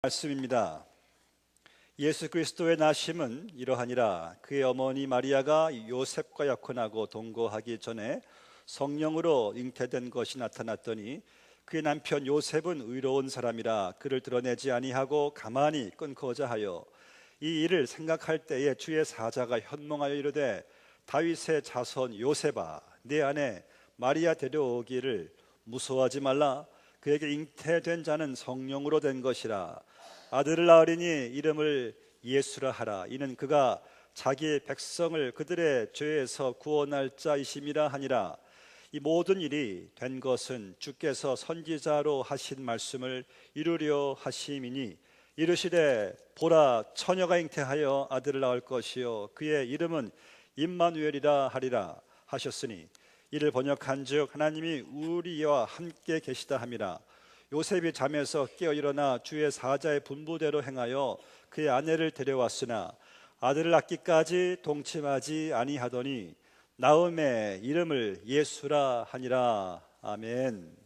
말씀입니다. 예수 그리스도의 나심은 이러하니라. 그의 어머니 마리아가 요셉과 약혼하고 동거하기 전에 성령으로 잉태된 것이 나타났더니 그의 남편 요셉은 의로운 사람이라 그를 드러내지 아니하고 가만히 끊고자 하여 이 일을 생각할 때에 주의 사자가 현몽하여 이르되 다윗의 자손 요셉아, 네 아내 마리아 데려오기를 무서워하지 말라. 그에게 잉태된 자는 성령으로 된 것이라. 아들을 낳으리니 이름을 예수라 하라. 이는 그가 자기의 백성을 그들의 죄에서 구원할 자이심이라 하니라. 이 모든 일이 된 것은 주께서 선지자로 하신 말씀을 이루려 하심이니 이르시되 보라, 처녀가 잉태하여 아들을 낳을 것이요 그의 이름은 임마누엘이라 하리라 하셨으니 이를 번역한즉 하나님이 우리와 함께 계시다 함이라. 요셉이 잠에서 깨어 일어나 주의 사자의 분부대로 행하여 그의 아내를 데려왔으나 아들을 낳기까지 동침하지 아니하더니 나음의 이름을 예수라 하니라. 아멘.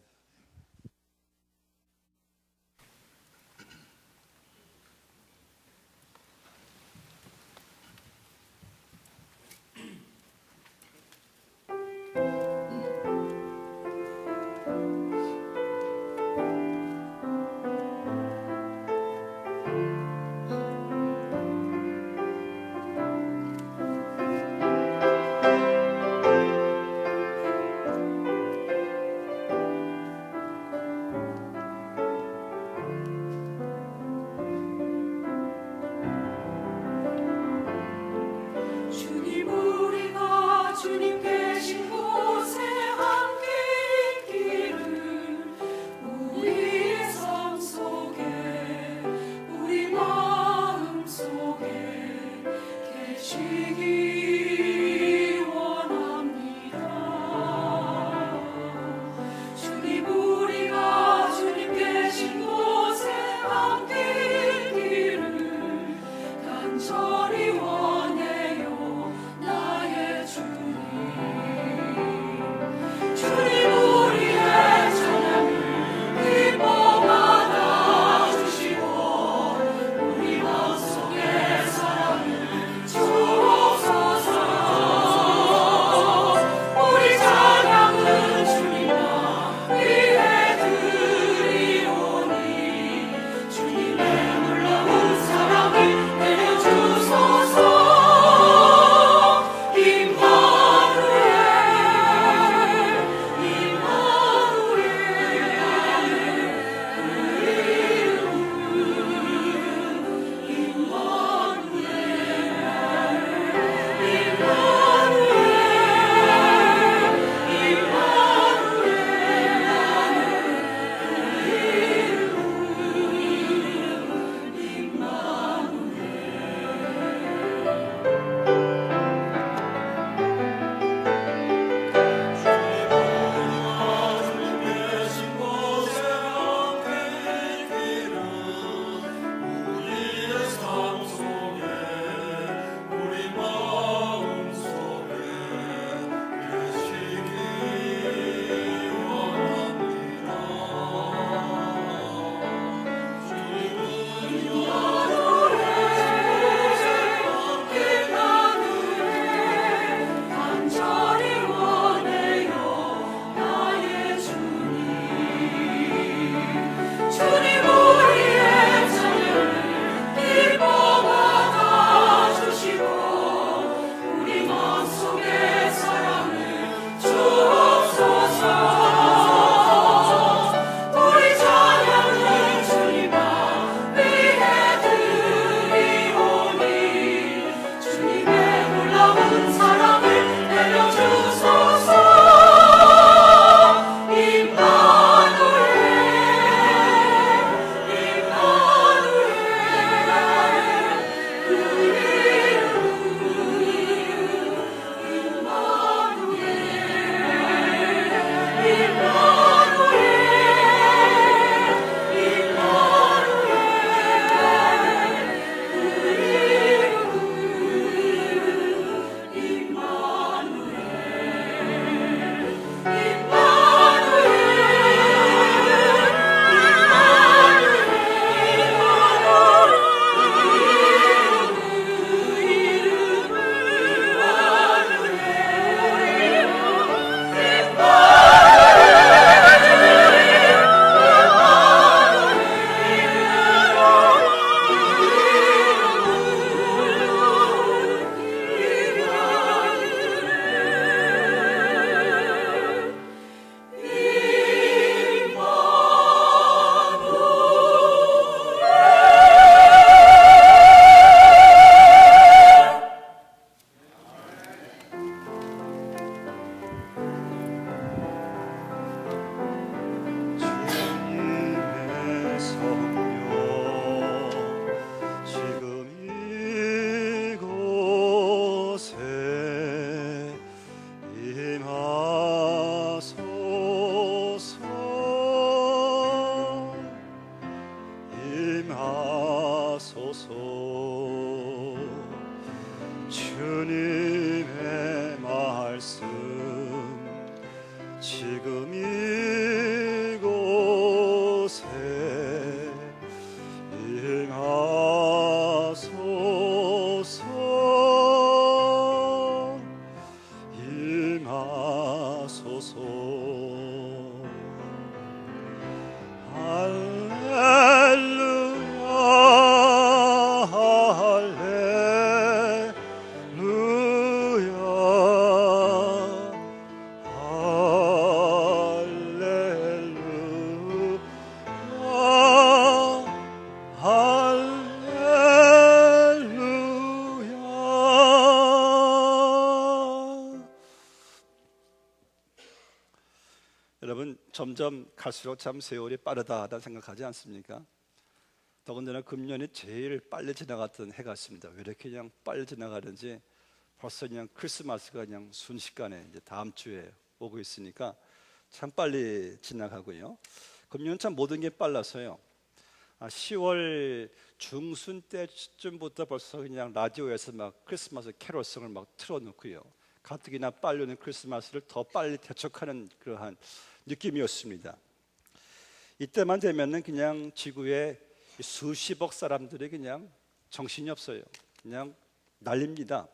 주님의 말씀 지금 이곳에 임하소서 임하소서 할렐루야 여러분, 점점 갈수록 참 세월이 빠르다라는 생각하지 않습니까? 더군다나 금년이 제일 빨리 지나갔던 해 같습니다. 왜 이렇게 그냥 빨리 지나가는지 벌써 그냥 크리스마스가 그냥 순식간에 이제 다음 주에 오고 있으니까 참 빨리 지나가고요. 금년은 참 모든 게 빨라서요. 10월 중순 때쯤부터 벌써 그냥 라디오에서 막 크리스마스 캐롤송을 막 틀어놓고요. 가뜩이나 빨리 오는 크리스마스를 더 빨리 대척하는 그러한 느낌이었습니다. 이때만 되면은 그냥 지구에 수십억 사람들이 그냥 정신이 없어요. 그냥 난립니다.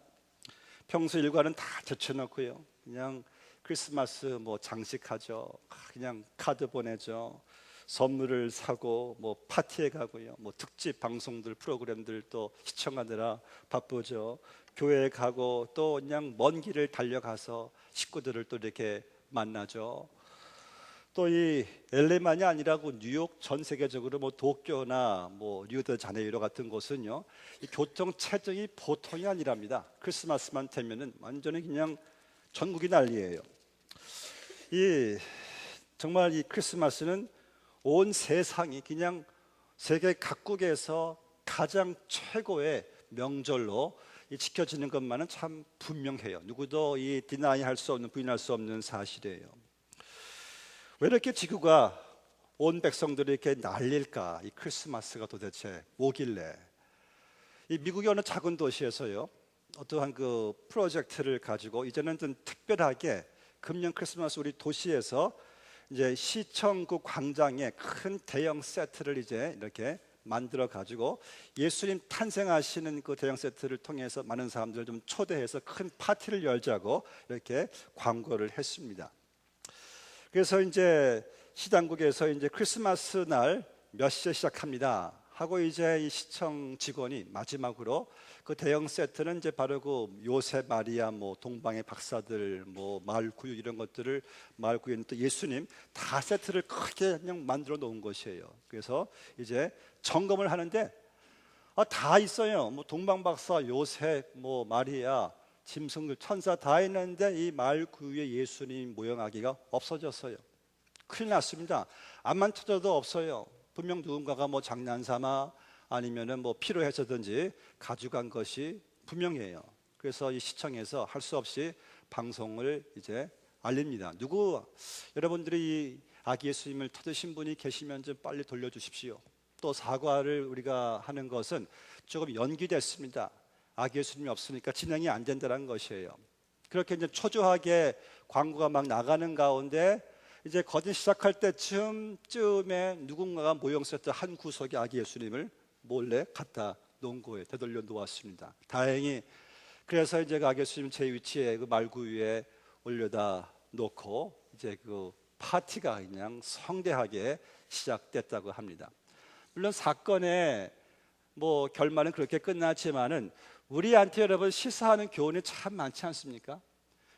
평소 일과는 다 제쳐놓고요. 그냥 크리스마스 뭐 장식하죠. 그냥 카드 보내죠. 선물을 사고 뭐 파티에 가고요. 뭐 특집 방송들 프로그램들 또 시청하느라 바쁘죠. 교회에 가고 또 그냥 먼 길을 달려가서 식구들을 또 이렇게 만나죠. 또 이 LA만이 아니라고 뉴욕 전 세계적으로 뭐 도쿄나 뭐 리우데자네이루 같은 곳은요, 이 교통 체증이 보통이 아니랍니다. 크리스마스만 되면은 완전히 그냥 전국이 난리예요. 이 정말 이 크리스마스는 온 세상이 그냥 세계 각국에서 가장 최고의 명절로 지켜지는 것만은 참 분명해요. 누구도 이 디나이할 수 없는, 부인할 수 없는 사실이에요. 왜 이렇게 지구가 온 백성들이 이렇게 난릴까? 이 크리스마스가 도대체 뭐길래? 이 미국의 어느 작은 도시에서요, 어떠한 그 프로젝트를 가지고 이제는 좀 특별하게 금년 크리스마스 우리 도시에서 이제 시청 그 광장에 큰 대형 세트를 이제 이렇게 만들어 가지고 예수님 탄생하시는 그 대형 세트를 통해서 많은 사람들을 좀 초대해서 큰 파티를 열자고 이렇게 광고를 했습니다. 그래서 이제 시당국에서 이제 크리스마스 날 몇 시에 시작합니다 하고 이제 이 시청 직원이 마지막으로 그 대형 세트는 이제 바로 그 요셉, 마리아, 뭐 동방의 박사들, 뭐 마을 구유 이런 것들을, 마을 구유는 또 예수님 다 세트를 크게 그냥 만들어 놓은 것이에요. 그래서 이제 점검을 하는데 다 있어요. 뭐 동방 박사, 요셉, 뭐 마리아, 짐승들, 천사 다 있는데 이 마을 구유의 예수님 모형하기가 없어졌어요. 큰일 났습니다. 암만 찾아도 없어요. 분명 누군가가 뭐 장난삼아 아니면은 뭐 필요해서든지 가져간 것이 분명해요. 그래서 이 시청에서 할 수 없이 방송을 이제 알립니다. 여러분들이 이 아기 예수님을 찾으신 분이 계시면 좀 빨리 돌려주십시오. 또 사과를 우리가 하는 것은 조금 연기됐습니다. 아기 예수님이 없으니까 진행이 안 된다는 것이에요. 그렇게 이제 초조하게 광고가 막 나가는 가운데 이제 거진 시작할 때쯤에 누군가가 모형 세트 한 구석에 아기 예수님을 몰래 갖다 놓은 거예요. 되돌려 놓았습니다. 다행히 그래서 이제 아기 예수님 제 위치에 그 말구 위에 올려다 놓고 이제 그 파티가 그냥 성대하게 시작됐다고 합니다. 물론 사건의 뭐 결말은 그렇게 끝났지만은 우리한테 여러분 시사하는 교훈이 참 많지 않습니까?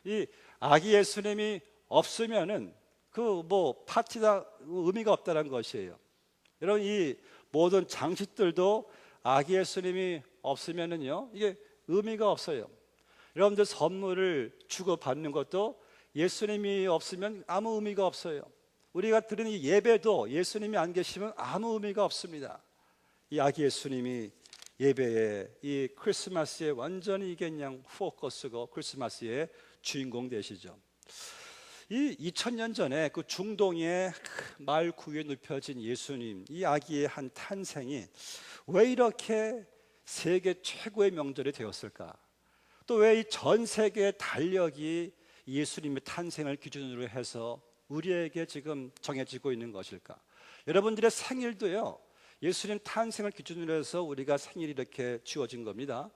이 아기 예수님이 없으면은 그 뭐 파티가 의미가 없다는 것이에요. 여러분 이 모든 장식들도 아기 예수님이 없으면은요 이게 의미가 없어요. 여러분들 선물을 주고 받는 것도 예수님이 없으면 아무 의미가 없어요. 우리가 드리는 이 예배도 예수님이 안 계시면 아무 의미가 없습니다. 이 아기 예수님이 예배에 이 크리스마스에 완전히 이게 그냥 포커스고 크리스마스의 주인공 되시죠. 이 2000년 전에 그 중동의 말 구유에 눕혀진 예수님, 이 아기의 한 탄생이 왜 이렇게 세계 최고의 명절이 되었을까? 또 왜 이 전 세계의 달력이 예수님의 탄생을 기준으로 해서 우리에게 지금 정해지고 있는 것일까? 여러분들의 생일도요, 예수님 탄생을 기준으로 해서 우리가 생일이 이렇게 주어진 겁니다.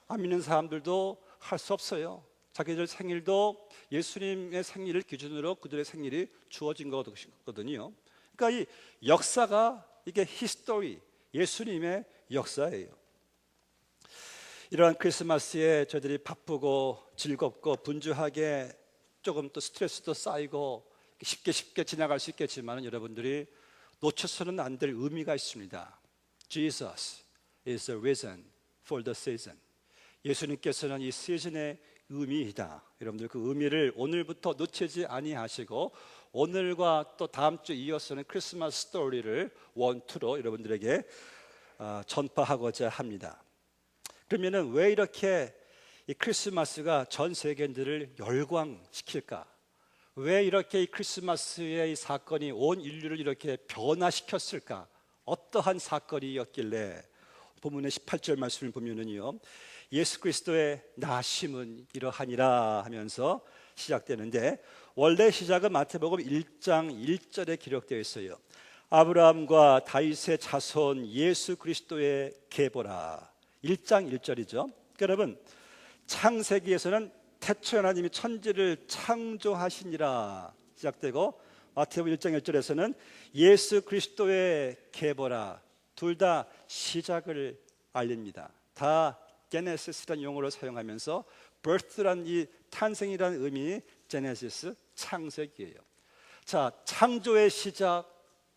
안 믿는 사람들도 할 수 없어요. 자기들 생일도 예수님의 생일을 기준으로 그들의 생일이 주어진 거거든요. 그러니까 이 역사가 이게 히스토리, 예수님의 역사예요. 이러한 크리스마스에 저희들이 바쁘고 즐겁고 분주하게 조금 또 스트레스도 쌓이고 쉽게 지나갈 수 있겠지만 여러분들이 놓쳐서는 안 될 의미가 있습니다. Jesus is risen for the season. 예수님께서는 이 시즌의 의미이다. 여러분들 그 의미를 오늘부터 놓치지 아니하시고 오늘과 또 다음 주 이어서는 크리스마스 스토리를 원투로 여러분들에게 전파하고자 합니다. 그러면은 왜 이렇게 이 크리스마스가 전 세계인들을 열광시킬까? 왜 이렇게 이 크리스마스의 이 사건이 온 인류를 이렇게 변화시켰을까? 어떠한 사건이었길래? 본문의 18절 말씀을 보면은요, 예수 그리스도의 나심은 이러하니라 하면서 시작되는데, 원래 시작은 마태복음 1장 1절에 기록되어 있어요. 아브라함과 다윗의 자손 예수 그리스도의 계보라. 1장 1절이죠. 여러분, 창세기에서는 태초 하나님이 천지를 창조하시니라 시작되고, 마태복음 1장 1절에서는 예수 그리스도의 계보라. 둘 다 시작을 알립니다. 다 제네시스라는 용어를 사용하면서 birth란 이 탄생이라는 의미, 제네시스, 창세기예요. 자, 창조의 시작,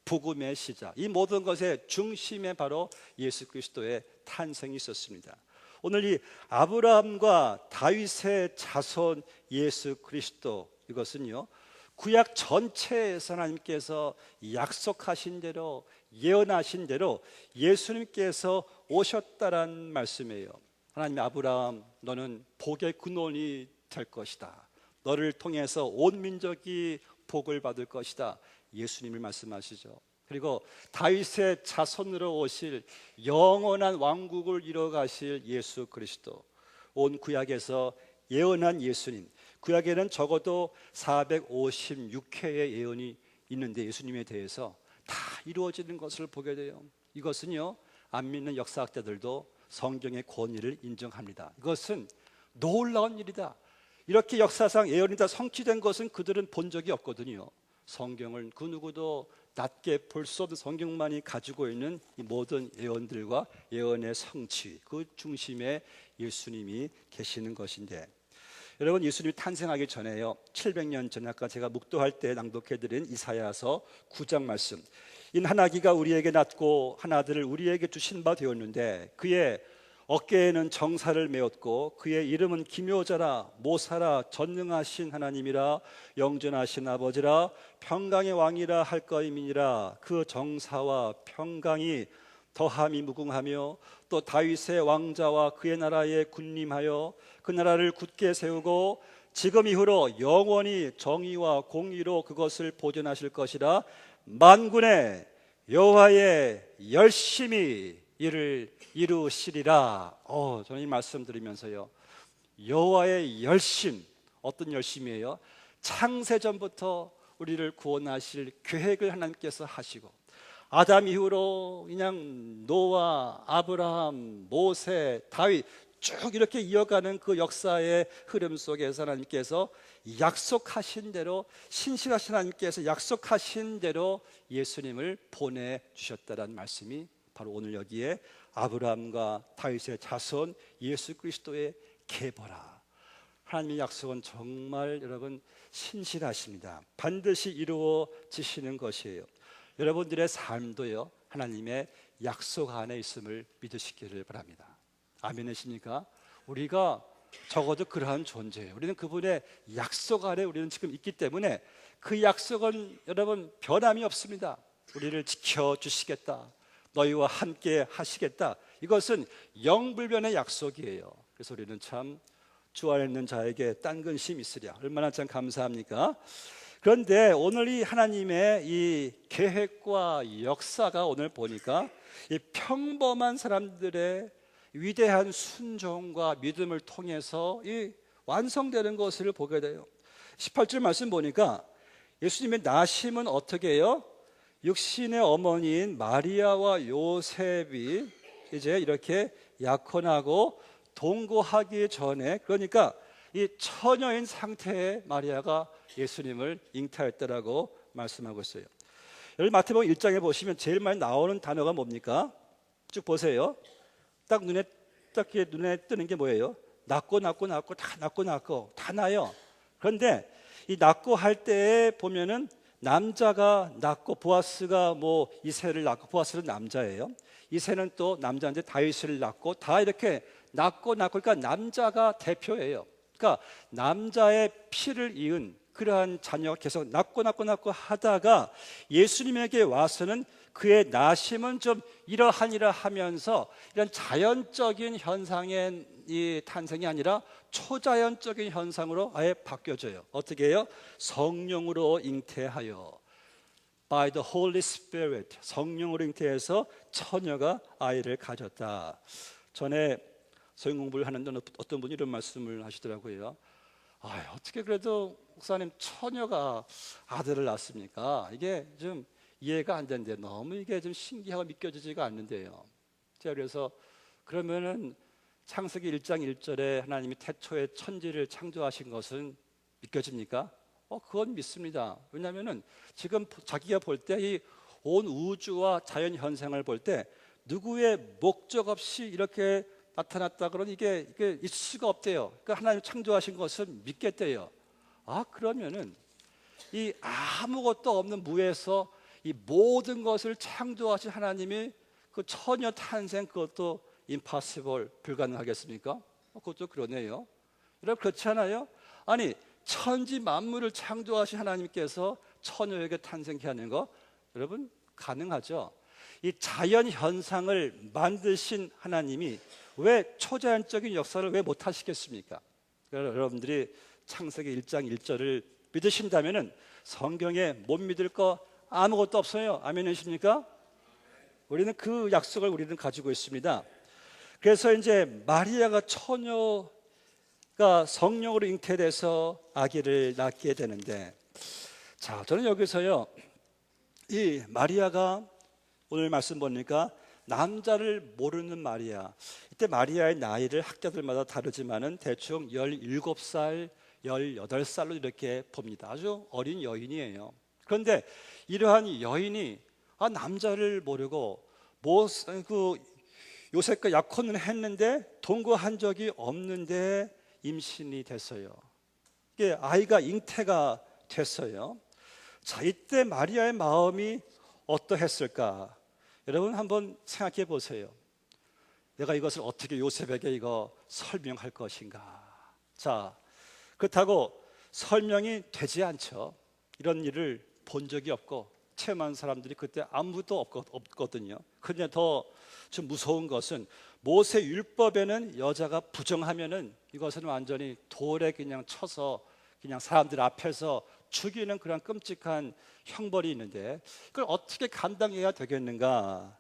복음의 시작, 이 모든 것의 중심에 바로 예수 그리스도의 탄생이 있었습니다. 오늘 이 아브라함과 다윗의 자손 예수 그리스도, 이것은요 구약 전체에서 하나님께서 약속하신 대로, 예언하신 대로 예수님께서 오셨다란 말씀이에요. 하나님, 아브라함, 너는 복의 근원이 될 것이다. 너를 통해서 온 민족이 복을 받을 것이다. 예수님을 말씀하시죠. 그리고 다윗의 자손으로 오실 영원한 왕국을 이뤄가실 예수 그리스도, 온 구약에서 예언한 예수님. 구약에는 적어도 456회의 예언이 있는데 예수님에 대해서 다 이루어지는 것을 보게 돼요. 이것은요, 안 믿는 역사학자들도 성경의 권위를 인정합니다. 이것은 놀라운 일이다. 이렇게 역사상 예언이 다 성취된 것은 그들은 본 적이 없거든요. 성경을 그 누구도 낮게 볼 수 없는 성경만이 가지고 있는 이 모든 예언들과 예언의 성취, 그 중심에 예수님이 계시는 것인데, 여러분, 예수님이 탄생하기 전에요, 700년 전에 아까 제가 묵도할 때 낭독해드린 이사야서 9장 말씀, 인 한 아기가 우리에게 낳고 한 아들을 우리에게 주신 바 되었는데 그의 어깨에는 정사를 메었고 그의 이름은 기묘자라, 모사라, 전능하신 하나님이라, 영전하신 아버지라, 평강의 왕이라 할 것임이니라. 그 정사와 평강이 더함이 무궁하며 또 다윗의 왕자와 그의 나라에 군림하여 그 나라를 굳게 세우고 지금 이후로 영원히 정의와 공의로 그것을 보존하실 것이라. 만군의 여호와의 열심히 이를 이루시리라. 저는 이 말씀 드리면서요, 여호와의 열심, 어떤 열심이에요? 창세전부터 우리를 구원하실 계획을 하나님께서 하시고, 아담 이후로 그냥 노아, 아브라함, 모세, 다윗 쭉 이렇게 이어가는 그 역사의 흐름 속에서 하나님께서 약속하신 대로, 신실하신 하나님께서 약속하신 대로 예수님을 보내주셨다는 말씀이 바로 오늘 여기에 아브라함과 다윗의 자손 예수 그리스도의 계보라. 하나님의 약속은 정말 여러분 신실하십니다. 반드시 이루어지시는 것이에요. 여러분들의 삶도요, 하나님의 약속 안에 있음을 믿으시기를 바랍니다. 아멘이십니까? 우리가 적어도 그러한 존재예요. 우리는 그분의 약속 안에 우리는 지금 있기 때문에 그 약속은 여러분 변함이 없습니다. 우리를 지켜주시겠다, 너희와 함께 하시겠다, 이것은 영불변의 약속이에요. 그래서 우리는 참 주 안에 있는 자에게 딴 근심 있으랴, 얼마나 참 감사합니까? 그런데 오늘 이 하나님의 이 계획과 역사가 오늘 보니까 이 평범한 사람들의 위대한 순종과 믿음을 통해서 이 완성되는 것을 보게 돼요. 18절 말씀 보니까 예수님의 나심은 어떻게 해요? 육신의 어머니인 마리아와 요셉이 이제 이렇게 약혼하고 동거하기 전에, 그러니까 이 처녀인 상태의 마리아가 예수님을 잉태했다라고 말씀하고 있어요. 여기 마태복음 1장에 보시면 제일 많이 나오는 단어가 뭡니까? 쭉 보세요. 딱 눈에 뜨는 게 뭐예요? 낳고 다 낳고 다 나요. 그런데 이 낳고 할 때에 보면은 남자가 낳고, 보아스가 뭐 이새를 낳고, 보아스는 남자예요. 이새는 또 남자인데 다윗을 낳고, 다 이렇게 낳고 그러니까 남자가 대표예요. 그러니까 남자의 피를 이은 그러한 자녀가 계속 낳고 하다가 예수님에게 와서는 그의 나심은 좀 이러하니라 하면서 이런 자연적인 현상의 이 탄생이 아니라 초자연적인 현상으로 아예 바뀌어져요. 어떻게 해요? 성령으로 잉태하여, by the Holy Spirit, 성령으로 잉태해서 처녀가 아이를 가졌다. 전에 성경 공부를 하는데 어떤 분이 이런 말씀을 하시더라고요. 어떻게 그래도 목사님 처녀가 아들을 낳습니까? 이게 좀 이해가 안 되는데, 너무 이게 좀 신기하고 믿겨지지가 않는데요. 제가 그래서 그러면은 창세기 1장 1절에 하나님이 태초에 천지를 창조하신 것은 믿겨집니까? 그건 믿습니다. 왜냐하면은 지금 자기가 볼 때 이 온 우주와 자연 현상을 볼 때 누구의 목적 없이 이렇게 나타났다 그러니 이게 있을 수가 없대요. 그러니까 하나님 창조하신 것은 믿겠대요. 그러면은 이 아무것도 없는 무에서 이 모든 것을 창조하신 하나님이 그 처녀 탄생, 그것도 impossible, 불가능하겠습니까? 그것도 그러네요. 여러분, 그렇지 않아요? 아니, 천지 만물을 창조하신 하나님께서 처녀에게 탄생케 하는 거, 여러분, 가능하죠? 이 자연 현상을 만드신 하나님이 왜 초자연적인 역사를 왜 못 하시겠습니까? 여러분들이 창세기 1장 1절을 믿으신다면은 성경에 못 믿을 거 아무것도 없어요. 아멘이십니까? 우리는 그 약속을 우리는 가지고 있습니다. 그래서 이제 마리아가 처녀가 성령으로 잉태돼서 아기를 낳게 되는데, 자, 저는 여기서요, 이 마리아가 오늘 말씀 보니까 남자를 모르는 마리아, 이때 마리아의 나이를 학자들마다 다르지만은 대충 17살, 18살로 이렇게 봅니다. 아주 어린 여인이에요. 그런데 이러한 여인이 남자를 모르고 요셉과 약혼을 했는데 동거한 적이 없는데 임신이 됐어요. 이게 아이가 잉태가 됐어요. 자, 이때 마리아의 마음이 어떠했을까? 여러분 한번 생각해 보세요. 내가 이것을 어떻게 요셉에게 이거 설명할 것인가? 자, 그렇다고 설명이 되지 않죠. 이런 일을 본 적이 없고 체험한 사람들이 그때 아무도 없거든요. 그런데 더 좀 무서운 것은 모세 율법에는 여자가 부정하면은 이것은 완전히 돌에 그냥 쳐서 그냥 사람들 앞에서 죽이는 그런 끔찍한 형벌이 있는데 그걸 어떻게 감당해야 되겠는가?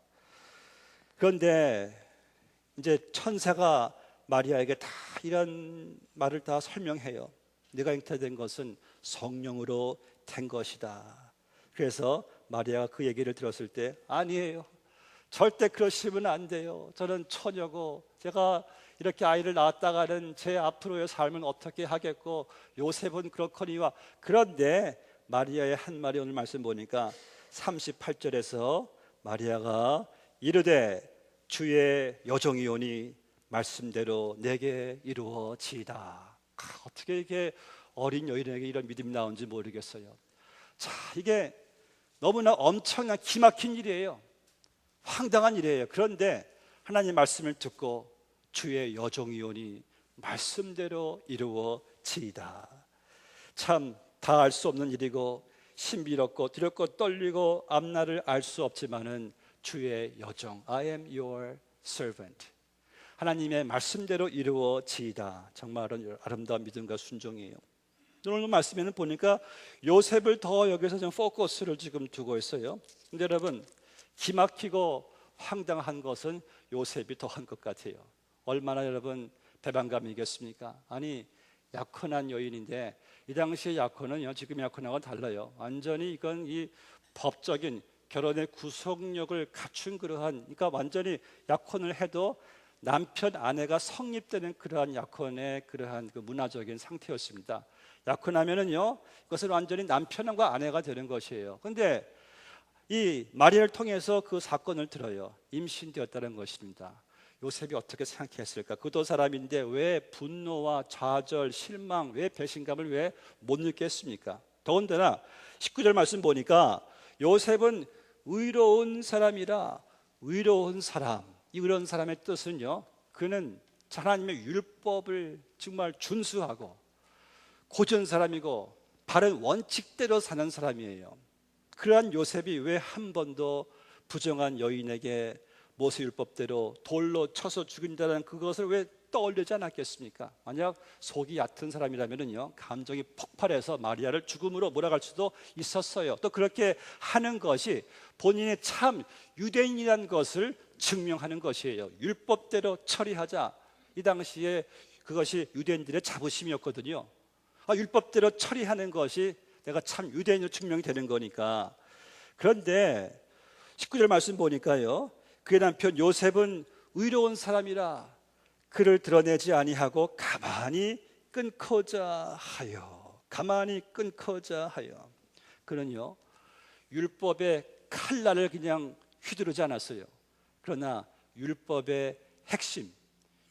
그런데 이제 천사가 마리아에게 다 이런 말을 다 설명해요. 네가 잉태된 것은 성령으로 된 것이다. 그래서 마리아가 그 얘기를 들었을 때 아니에요. 절대 그러시면 안 돼요. 저는 처녀고 제가 이렇게 아이를 낳았다가는 제 앞으로의 삶은 어떻게 하겠고 요셉은 그렇거니와. 그런데 마리아의 한 말이 오늘 말씀 보니까 38절에서 마리아가 이르되 주의 여종이오니 말씀대로 내게 이루어지이다. 어떻게 이게 어린 여인에게 이런 믿음이 나온지 모르겠어요. 자, 이게 너무나 엄청난 기막힌 일이에요. 황당한 일이에요. 그런데 하나님 말씀을 듣고 주의 여종이오니 말씀대로 이루어지이다. 참 다 알 수 없는 일이고 신비롭고 두렵고 떨리고 앞날을 알 수 없지만은 주의 여종, I am your servant. 하나님의 말씀대로 이루어지이다. 정말 아름다운 믿음과 순종이에요. 오늘 말씀에는 보니까 요셉을 더 여기서 좀 포커스를 지금 두고 있어요. 근데 여러분, 기막히고 황당한 것은 요셉이 더한 것 같아요. 얼마나 여러분 배반감이겠습니까? 아니, 약혼한 여인인데, 이 당시의 약혼은요, 지금 약혼하고는 달라요. 완전히 이건 이 법적인 결혼의 구속력을 갖춘 그러한, 그러니까 완전히 약혼을 해도 남편 아내가 성립되는 그러한 약혼의 그러한 그 문화적인 상태였습니다. 약혼하면은요, 이것은 완전히 남편과 아내가 되는 것이에요. 그런데 이 마리아를 통해서 그 사건을 들어요. 임신되었다는 것입니다. 요셉이 어떻게 생각했을까? 그도 사람인데 왜 분노와 좌절, 실망, 왜 배신감을 왜 못 느꼈습니까? 더군다나 19절 말씀 보니까 요셉은 의로운 사람이라. 의로운 사람, 이 의로운 사람의 뜻은요, 그는 하나님의 율법을 정말 준수하고 고전 사람이고 바른 원칙대로 사는 사람이에요. 그러한 요셉이 왜 한 번도 부정한 여인에게 모세율법대로 돌로 쳐서 죽인다는 그것을 왜 떠올리지 않았겠습니까? 만약 속이 얕은 사람이라면요, 감정이 폭발해서 마리아를 죽음으로 몰아갈 수도 있었어요. 또 그렇게 하는 것이 본인의 참 유대인이라는 것을 증명하는 것이에요. 율법대로 처리하자. 이 당시에 그것이 유대인들의 자부심이었거든요. 율법대로 처리하는 것이 내가 참 유대인으로 증명이 되는 거니까. 그런데 19절 말씀 보니까요, 그의 남편 요셉은 의로운 사람이라 그를 드러내지 아니하고 가만히 끊고자 하여. 가만히 끊고자 하여. 그는요, 율법의 칼날을 그냥 휘두르지 않았어요. 그러나 율법의 핵심,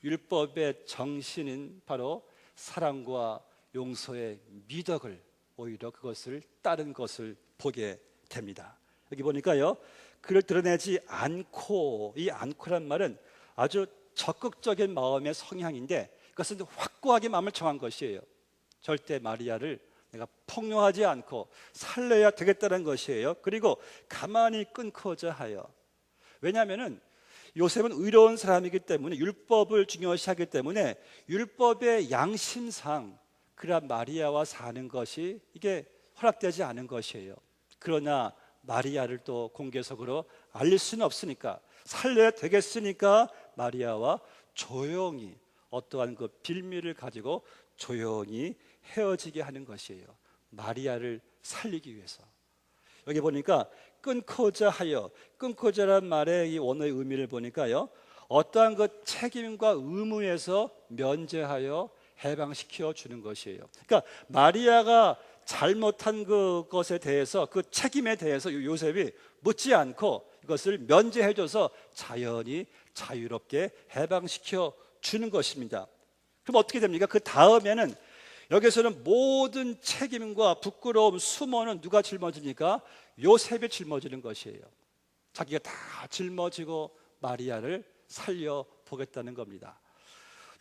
율법의 정신인 바로 사랑과 용서의 미덕을, 오히려 그것을 따른 것을 보게 됩니다. 여기 보니까요, 그를 드러내지 않고, 이 않고란 말은 아주 적극적인 마음의 성향인데, 그것은 확고하게 마음을 정한 것이에요. 절대 마리아를 내가 폭로하지 않고 살려야 되겠다는 것이에요. 그리고 가만히 끊고자 하여. 왜냐하면 요셉은 의로운 사람이기 때문에, 율법을 중요시하기 때문에 율법의 양심상 그러한 마리아와 사는 것이 이게 허락되지 않은 것이에요. 그러나 마리아를 또 공개적으로 알릴 수는 없으니까, 살려야 되겠으니까 마리아와 조용히 어떠한 그 빌미를 가지고 조용히 헤어지게 하는 것이에요. 마리아를 살리기 위해서. 여기 보니까 끊고자 하여, 끊고자란 말의 이 원어의 의미를 보니까요, 어떠한 그 책임과 의무에서 면제하여 해방시켜 주는 것이에요. 그러니까 마리아가 잘못한 그것에 대해서, 그 책임에 대해서 요셉이 묻지 않고 이것을 면제해줘서 자연히 자유롭게 해방시켜 주는 것입니다. 그럼 어떻게 됩니까? 그 다음에는 여기서는 모든 책임과 부끄러움, 수모는 누가 짊어집니까? 요셉이 짊어지는 것이에요. 자기가 다 짊어지고 마리아를 살려보겠다는 겁니다.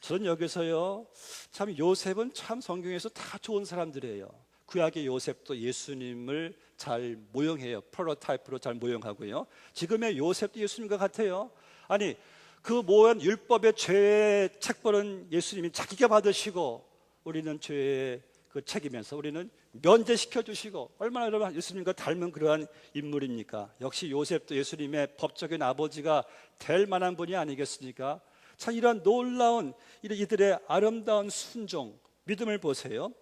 저는 여기서요, 참 요셉은 참 성경에서 다 좋은 사람들이에요. 구약의 요셉도 예수님을 잘 모형해요. 프로타입으로 잘 모형하고요. 지금의 요셉도 예수님과 같아요. 아니, 그 모든 율법의 죄의 책벌은 예수님이 자기가 받으시고, 우리는 죄의 그 책임에서 우리는 면제시켜 주시고, 얼마나 여러분 예수님과 닮은 그러한 인물입니까? 역시 요셉도 예수님의 법적인 아버지가 될 만한 분이 아니겠습니까? 참 이런 놀라운 이들의 아름다운 순종, 믿음을 보세요.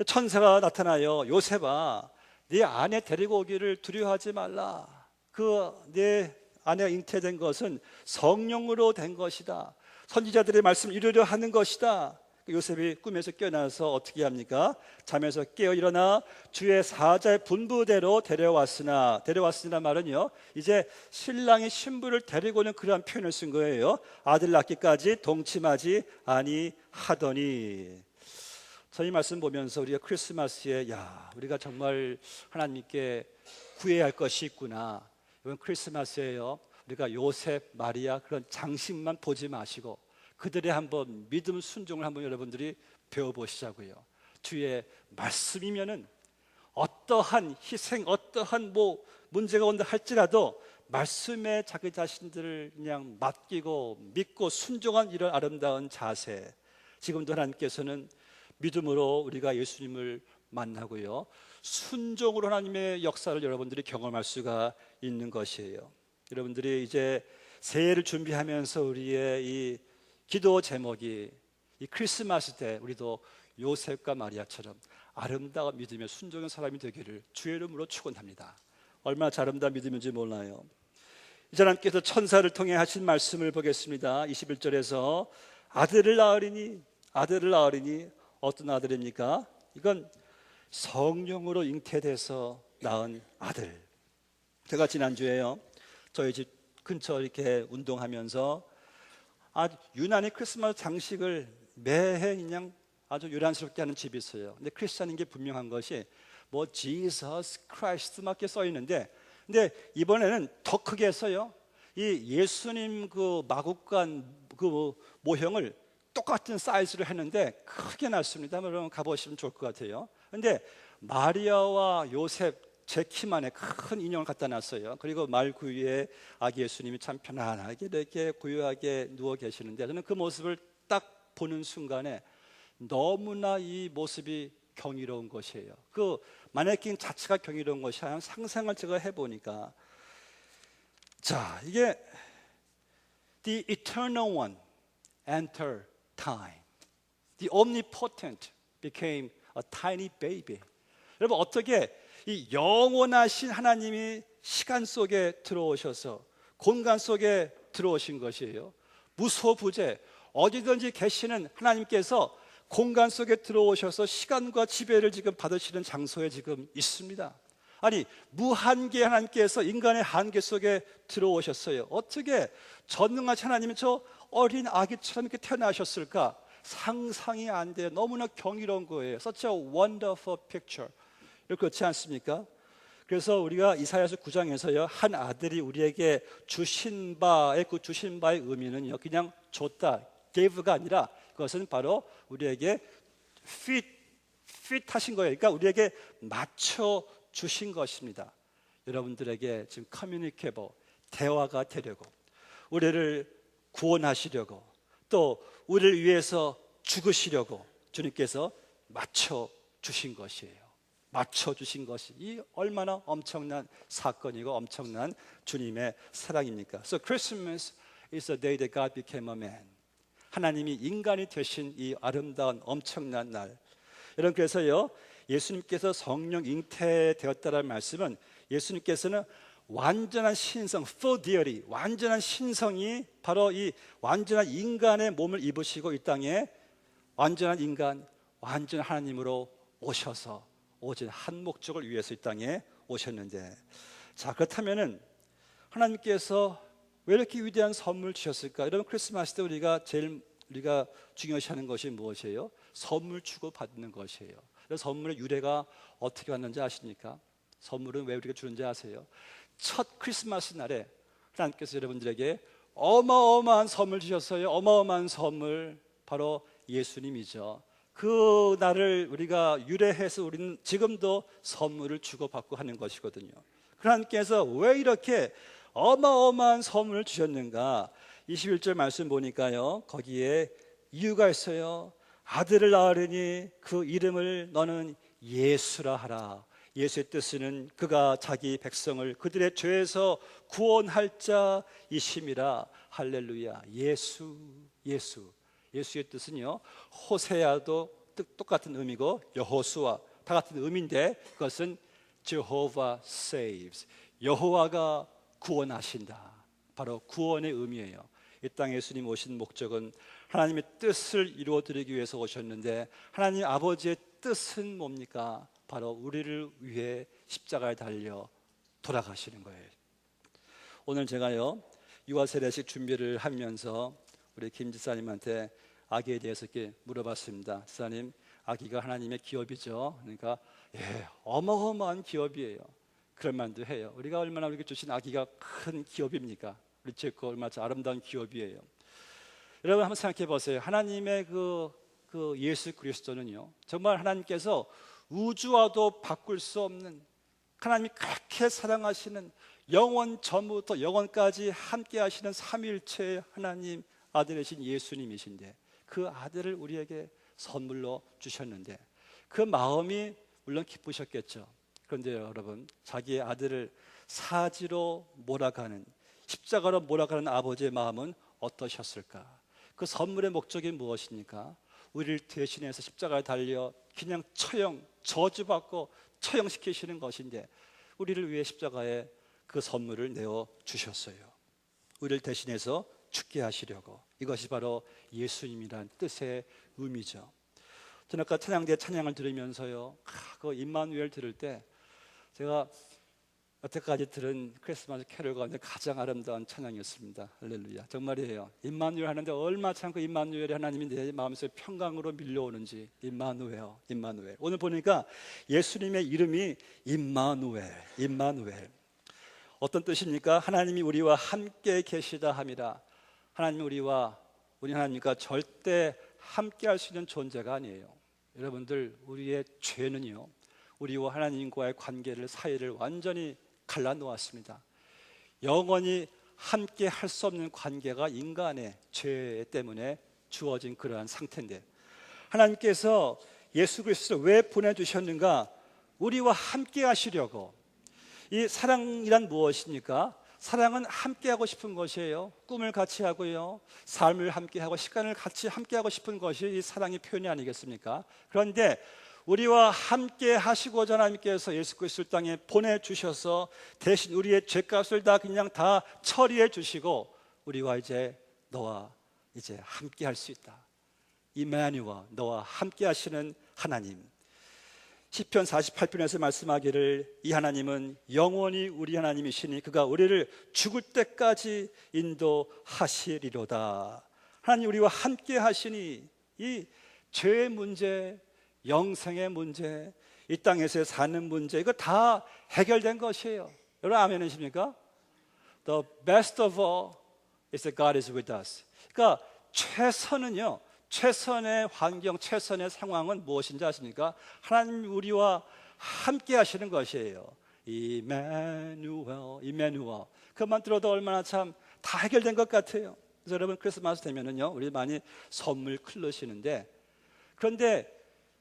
천사가 나타나요. 요셉아, 네 아내 데리고 오기를 두려워하지 말라. 내 아내가 잉태된 것은 성령으로 된 것이다. 선지자들의 말씀을 이루려 하는 것이다. 요셉이 꿈에서 깨어나서 어떻게 합니까? 잠에서 깨어 일어나 주의 사자의 분부대로 데려왔으나 말은요, 이제 신랑이 신부를 데리고 오는 그러한 표현을 쓴 거예요. 아들 낳기까지 동침하지 아니하더니. 저희 말씀 보면서 우리가 크리스마스에 우리가 정말 하나님께 구해야 할 것이 있구나. 이번 크리스마스에요, 우리가 요셉, 마리아 그런 장식만 보지 마시고 그들의 한번 믿음 순종을 한번 여러분들이 배워보시자고요. 주의 말씀이면은 어떠한 희생, 어떠한 문제가 온다 할지라도 말씀에 자기 자신들을 그냥 맡기고 믿고 순종한 이런 아름다운 자세, 지금도 하나님께서는 믿음으로 우리가 예수님을 만나고요, 순종으로 하나님의 역사를 여러분들이 경험할 수가 있는 것이에요. 여러분들이 이제 새해를 준비하면서 우리의 이 기도 제목이 이 크리스마스 때 우리도 요셉과 마리아처럼 아름다운 믿음의 순종의 사람이 되기를 주의 이름으로 축원합니다. 얼마나 아름다운 믿음인지 몰라요. 이제 하나님께서 천사를 통해 하신 말씀을 보겠습니다. 21절에서 아들을 낳으리니 어떤 아들입니까? 이건 성령으로 잉태돼서 낳은 아들. 제가 지난주에요, 저희 집 근처 이렇게 운동하면서 아주 유난히 크리스마스 장식을 매해 그냥 아주 요란스럽게 하는 집이 있어요. 근데 크리스찬인 게 분명한 것이 뭐 Jesus Christ 막 이렇게 써 있는데, 근데 이번에는 더 크게 했어요. 이 예수님 그 마구간 그 모형을 똑같은 사이즈로 했는데 크게 났습니다. 여러분 가보시면 좋을 것 같아요. 근데 마리아와 요셉 제 키만의 큰 인형을 갖다 놨어요. 그리고 말구 위에 아기 예수님이 참 편안하게 이렇게 고요하게 누워 계시는데, 저는 그 모습을 딱 보는 순간에 너무나 이 모습이 경이로운 것이에요. 그 마네킹 자체가 경이로운 것이 아니라 상상을 제가 해보니까, 자, 이게 The Eternal One entered time. The Omnipotent became a tiny baby. 여러분, 어떻게 이 영원하신 하나님이 시간 속에 들어오셔서 공간 속에 들어오신 것이에요. 무소부재 어디든지 계시는 하나님께서 공간 속에 들어오셔서 시간과 지배를 지금 받으시는 장소에 지금 있습니다. 아니, 무한계 하나님께서 인간의 한계 속에 들어오셨어요. 어떻게 전능하신 하나님이 저 어린 아기처럼 이렇게 태어나셨을까? 상상이 안 돼요. 너무나 경이로운 거예요. Such a wonderful picture. 그렇지 않습니까? 그래서 우리가 이사야서 9장에서요, 한 아들이 우리에게 주신 바의 그 주신 바의 의미는요, 그냥 줬다, gave가 아니라 그것은 바로 우리에게 fit 하신 거예요. 그러니까 우리에게 맞춰 주신 것입니다. 여러분들에게 지금 communicable, 대화가 되려고, 우리를 구원하시려고, 또 우리를 위해서 죽으시려고 주님께서 맞춰 주신 것이에요. 맞춰주신 것이 이 얼마나 엄청난 사건이고 엄청난 주님의 사랑입니까? So Christmas is the day that God became a man. 하나님이 인간이 되신 이 아름다운 엄청난 날. 여러분, 그래서요, 예수님께서 성령 잉태되었다는 말씀은 예수님께서는 완전한 신성, full deity, 완전한 신성이 바로 이 완전한 인간의 몸을 입으시고 이 땅에 완전한 인간, 완전한 하나님으로 오셔서 오직 한 목적을 위해서 이 땅에 오셨는데, 자, 그렇다면은 하나님께서 왜 이렇게 위대한 선물 주셨을까? 여러분, 크리스마스 때 우리가 중요시하는 것이 무엇이에요? 선물 주고 받는 것이에요. 그래서 선물의 유래가 어떻게 왔는지 아십니까? 선물은 왜 우리가 주는지 아세요? 첫 크리스마스 날에 하나님께서 여러분들에게 어마어마한 선물 주셨어요. 어마어마한 선물, 바로 예수님이죠. 그 날을 우리가 유래해서 우리는 지금도 선물을 주고받고 하는 것이거든요. 하나님께서 왜 이렇게 어마어마한 선물을 주셨는가? 21절 말씀 보니까요, 거기에 이유가 있어요. 아들을 낳으리니 그 이름을 너는 예수라 하라. 예수의 뜻은 그가 자기 백성을 그들의 죄에서 구원할 자이심이라. 할렐루야. 예수의 뜻은요, 호세아도 똑같은 의미고 여호수아 다 같은 의미인데, 그것은 Jehovah saves, 여호와가 구원하신다. 바로 구원의 의미예요. 이 땅에 예수님 오신 목적은 하나님의 뜻을 이루어드리기 위해서 오셨는데, 하나님 아버지의 뜻은 뭡니까? 바로 우리를 위해 십자가에 달려 돌아가시는 거예요. 오늘 제가요, 유아 세례식 준비를 하면서 우리 김 지사님한테 아기에 대해서 이렇게 물어봤습니다. 지사님, 아기가 하나님의 기업이죠. 그러니까 어마어마한 기업이에요. 그럴 만도 해요. 우리가 얼마나 우리에게 주신 아기가 큰 기업입니까? 우리 제거 얼마나 아름다운 기업이에요. 여러분, 한번 생각해 보세요. 하나님의 그 예수 그리스도는요, 정말 하나님께서 우주와도 바꿀 수 없는, 하나님이 그렇게 사랑하시는, 영원 전부터 영원까지 함께 하시는 삼위일체의 하나님 아들이신 예수님이신데, 그 아들을 우리에게 선물로 주셨는데 그 마음이 물론 기쁘셨겠죠. 그런데 여러분, 자기의 아들을 사지로 몰아가는, 십자가로 몰아가는 아버지의 마음은 어떠셨을까? 그 선물의 목적이 무엇입니까? 우리를 대신해서 십자가에 달려 그냥 저주받고 처형시키시는 것인데 우리를 위해 십자가에 그 선물을 내어 주셨어요. 우리를 대신해서 죽게 하시려고. 이것이 바로 예수님이란 뜻의 의미죠. 저는 아까 찬양대 찬양을 들으면서요, 그 임마누엘 들을 때 제가 여태까지 들은 크리스마스 캐롤 가운데 가장 아름다운 찬양이었습니다. 할렐루야. 정말이에요. 임마누엘 하는데 얼마나 참 그 임마누엘이 하나님이 내 마음속에 평강으로 밀려오는지. 임마누엘. 오늘 보니까 예수님의 이름이 임마누엘. 어떤 뜻입니까? 하나님이 우리와 함께 계시다 함이라. 하나님이 우리 하나님과 절대 함께 할 수 있는 존재가 아니에요. 여러분들, 우리의 죄는요, 우리와 하나님과의 관계를, 사이를 완전히 갈라놓았습니다. 영원히 함께 할 수 없는 관계가 인간의 죄 때문에 주어진 그러한 상태인데, 하나님께서 예수 그리스도를 왜 보내주셨는가? 우리와 함께 하시려고. 이 사랑이란 무엇입니까? 사랑은 함께 하고 싶은 것이에요. 꿈을 같이 하고요, 삶을 함께 하고 시간을 같이 함께 하고 싶은 것이 이 사랑의 표현이 아니겠습니까? 그런데 우리와 함께 하시고자 하나님께서 예수 그리스도를 땅에 보내주셔서 대신 우리의 죄값을 다 그냥 다 처리해 주시고 우리와 이제 너와 이제 함께 할 수 있다. 이마누엘, 너와 함께 하시는 하나님. 시편 48편에서 말씀하기를 이 하나님은 영원히 우리 하나님이시니 그가 우리를 죽을 때까지 인도하시리로다. 하나님 우리와 함께 하시니 이 죄의 문제, 영생의 문제, 이 땅에서 사는 문제, 이거 다 해결된 것이에요. 여러분 아멘이십니까? The best of all is that God is with us. 그러니까 최선은요, 최선의 환경, 최선의 상황은 무엇인지 아십니까? 하나님 우리와 함께 하시는 것이에요. 이마누엘. 그것만 들어도 얼마나 참 다 해결된 것 같아요. 그래서 여러분 크리스마스 되면은요, 우리 많이 선물 클러시는데, 그런데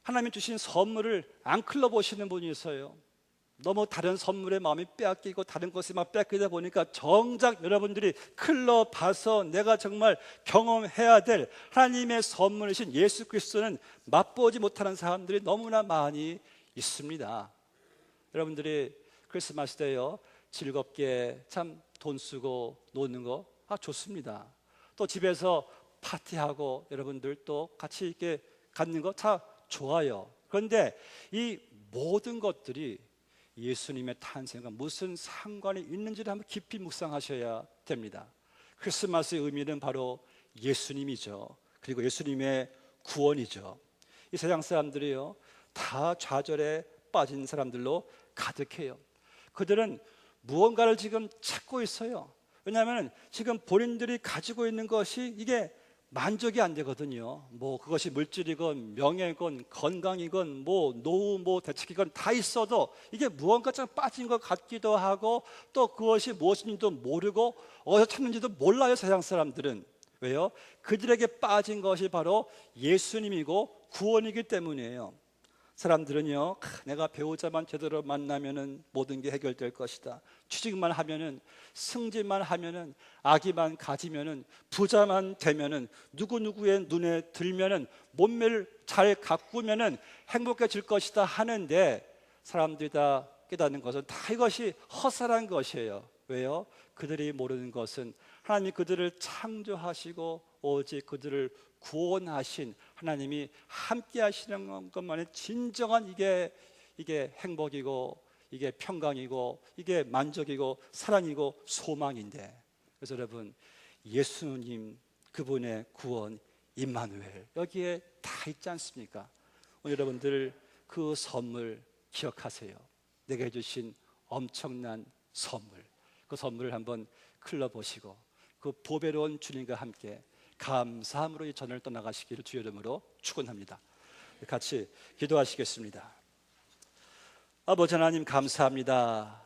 하나님이 주신 선물을 안 클러보시는 분이 있어요. 너무 다른 선물에 마음이 빼앗기고 다른 것에 막 빼앗기다 보니까 정작 여러분들이 클러봐서 내가 정말 경험해야 될 하나님의 선물이신 예수 그리스도는 맛보지 못하는 사람들이 너무나 많이 있습니다. 여러분들이 크리스마스 때요, 즐겁게 참 돈 쓰고 노는 거 좋습니다. 또 집에서 파티하고 여러분들 또 같이 이렇게 갖는 거 다 좋아요. 그런데 이 모든 것들이 예수님의 탄생과 무슨 상관이 있는지를 한번 깊이 묵상하셔야 됩니다. 크리스마스의 의미는 바로 예수님이죠. 그리고 예수님의 구원이죠. 이 세상 사람들이요, 다 좌절에 빠진 사람들로 가득해요. 그들은 무언가를 지금 찾고 있어요. 왜냐하면 지금 본인들이 가지고 있는 것이 이게 만족이 안 되거든요. 뭐 그것이 물질이건 명예건 건강이건 뭐 노후 뭐 대책이건 다 있어도 이게 무언가 좀 빠진 것 같기도 하고 또 그것이 무엇인지도 모르고 어디서 찾는지도 몰라요. 세상 사람들은. 왜요? 그들에게 빠진 것이 바로 예수님이고 구원이기 때문이에요. 사람들은요, 내가 배우자만 제대로 만나면은 모든 게 해결될 것이다. 취직만 하면은, 승진만 하면은, 아기만 가지면은, 부자만 되면은, 누구누구의 눈에 들면은, 몸매를 잘 가꾸면은 행복해질 것이다 하는데, 사람들이 다 깨닫는 것은 다 이것이 헛살한 것이에요. 왜요? 그들이 모르는 것은 하나님이 그들을 창조하시고 오직 그들을 구원하신 하나님이 함께 하시는 것만이 진정한 이게 행복이고 이게 평강이고 이게 만족이고 사랑이고 소망인데, 그래서 여러분 예수님 그분의 구원 임마누엘 여기에 다 있지 않습니까? 오늘 여러분들 그 선물 기억하세요. 내게 주신 엄청난 선물, 그 선물을 한번 클러보시고 그 보배로운 주님과 함께 감사함으로 이 전을 떠나가시기를 주의 이름으로 축원합니다. 같이 기도하시겠습니다. 아버지 하나님 감사합니다.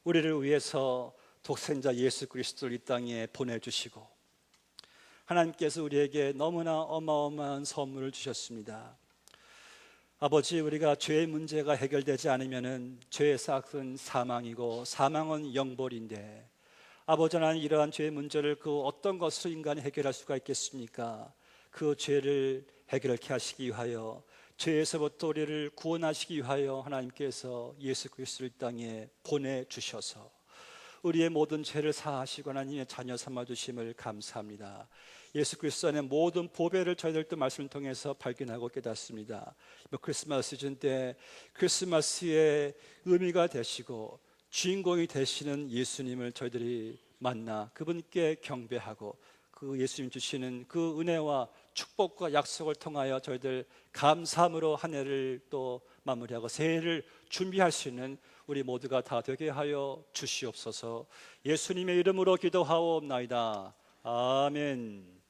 우리를 위해서 독생자 예수 그리스도를 이 땅에 보내주시고 하나님께서 우리에게 너무나 어마어마한 선물을 주셨습니다. 아버지, 우리가 죄의 문제가 해결되지 않으면 죄의 싹은 사망이고 사망은 영벌인데, 아버지 하나님, 이러한 죄의 문제를 그 어떤 것으로 인간이 해결할 수가 있겠습니까? 그 죄를 해결케 하시기 위하여, 죄에서부터 우리를 구원하시기 위하여 하나님께서 예수 그리스도를 땅에 보내주셔서 우리의 모든 죄를 사하시고 하나님의 자녀 삼아주심을 감사합니다. 예수 그리스도 안에 모든 보배를 저희들도 말씀을 통해서 발견하고 깨닫습니다. 크리스마스 시즌 때 크리스마스의 의미가 되시고 주인공이 되시는 예수님을 저희들이 만나 그분께 경배하고 그 예수님 주시는 그 은혜와 축복과 약속을 통하여 저희들 감사함으로 한 해를 또 마무리하고 새해를 준비할 수 있는 우리 모두가 다 되게 하여 주시옵소서. 예수님의 이름으로 기도하옵나이다. 아멘.